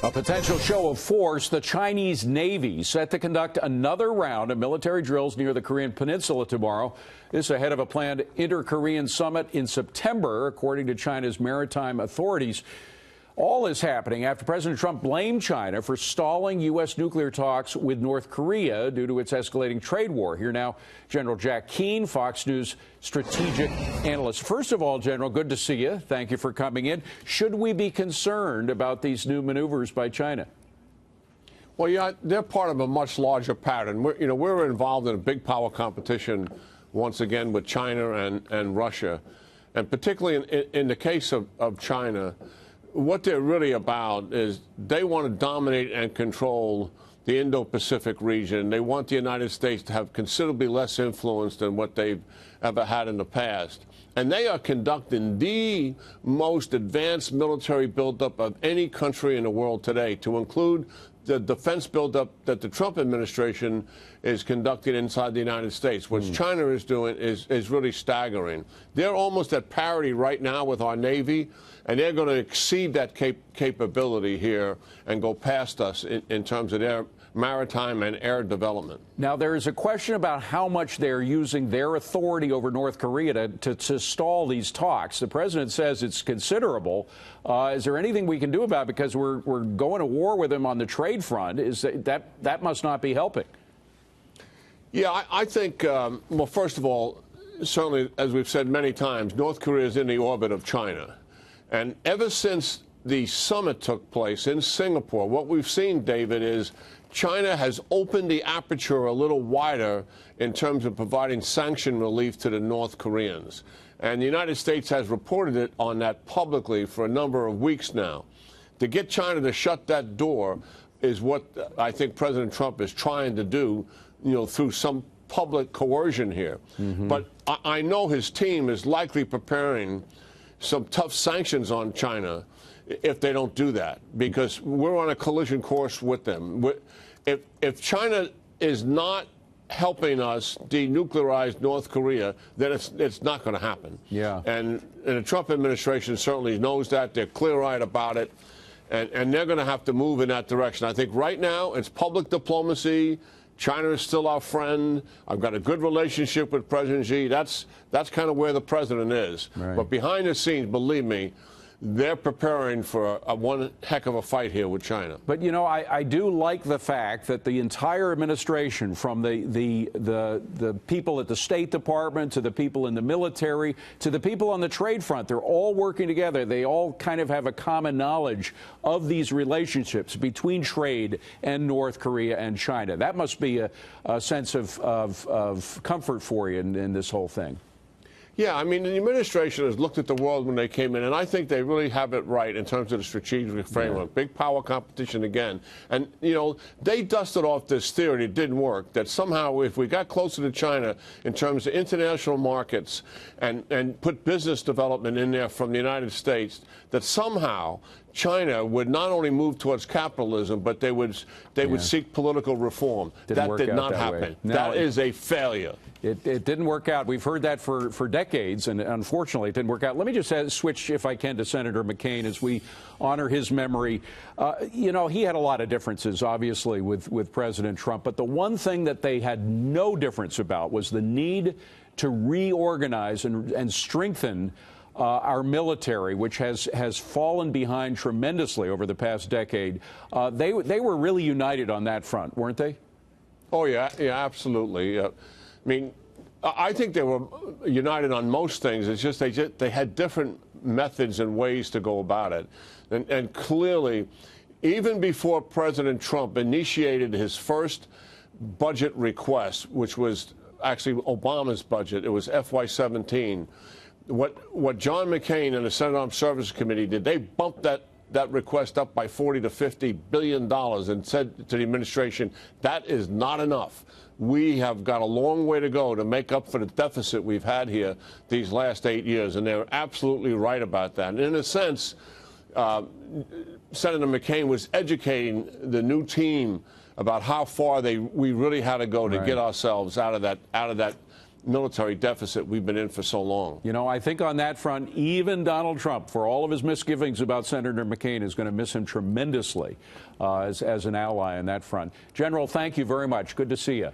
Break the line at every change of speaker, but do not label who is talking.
A potential show of force, the Chinese Navy set to conduct another round of military drills near the Korean Peninsula tomorrow. This ahead of a planned inter-Korean summit in September, according to China's maritime authorities. All is happening after President Trump blamed China for stalling U.S. nuclear talks with North Korea due to its escalating trade war. Here now, General Jack Keane, Fox News strategic analyst. First of all, General, good to see you. Thank you for coming in. Should we be concerned about these new maneuvers by China?
Well, yeah, they're part of a much larger pattern. We're involved in a big power competition once again with China and Russia, and particularly in the case of China. What they're really about is they want to dominate and control the Indo-Pacific region. They want the United States to have considerably less influence than what they've ever had in the past. And they are conducting the most advanced military buildup of any country in the world today, to include the defense buildup that the Trump administration is conducting inside the United States. What China is doing is really staggering. They're almost at parity right now with our Navy, and they're going to exceed that capability here and go past us in terms of their maritime and air development.
Now, there is a question about how much they're using their authority over North Korea to stall these talks. The president says it's considerable. Is there anything we can do about it? Because we're going to war with them on the trade front. Is that must not be helping?
Yeah, I think, well, first of all, certainly, as we've said many times, North Korea is in the orbit of China. And ever since the summit took place in Singapore, what we've seen, David, is China has opened the aperture a little wider in terms of providing sanction relief to the North Koreans. And the United States has reported it on that publicly for a number of weeks now. To get China to shut that door is what I think President Trump is trying to do, through some public coercion here. But I know his team is likely preparing some tough sanctions on China if they don't do that, because we're on a collision course with them. If China is not helping us denuclearize North Korea, then it's not going to happen.
Yeah.
And the Trump administration certainly knows that. They're clear-eyed about it, and they're going to have to move in that direction. I think right now it's public diplomacy. China is still our friend. I've got a good relationship with President Xi. That's kind of where the president is.
Right.
But behind the scenes, believe me, they're preparing for one heck of a fight here with China.
But, I do like the fact that the entire administration, from the people at the State Department to the people in the military to the people on the trade front, they're all working together. They all kind of have a common knowledge of these relationships between trade and North Korea and China. That must be a sense of comfort for you in this whole thing.
Yeah, I mean, the administration has looked at the world when they came in, and I think they really have it right in terms of the strategic framework. Big power competition again. And, they dusted off this theory, it didn't work, that somehow if we got closer to China in terms of international markets and put business development in there from the United States, that somehow China would not only move towards capitalism, but they would seek political reform. That did not happen. That is a failure.
It didn't work out. We've heard that for decades, and unfortunately it didn't work out. Let me just switch, if I can, to Senator McCain as we honor his memory. He had a lot of differences, obviously, with President Trump, but the one thing that they had no difference about was the need to reorganize and strengthen our military, which has fallen behind tremendously over the past decade. They were really united on that front, weren't they?
Oh, yeah, absolutely. I mean, I think they were united on most things. It's just they had different methods and ways to go about it. And clearly, even before President Trump initiated his first budget request, which was actually Obama's budget, it was FY17, what John McCain and the Senate Armed Services Committee did, they bumped that request up by $40 to $50 billion and said to the administration, that is not enough. We have got a long way to go to make up for the deficit we've had here these last 8 years, and they're absolutely right about that. And in a sense, Senator McCain was educating the new team about how far we really had to go to get ourselves out of that military deficit we've been in for so long.
You know, I think on that front, even Donald Trump, for all of his misgivings about Senator McCain, is going to miss him tremendously as an ally on that front. General, thank you very much. Good to see you.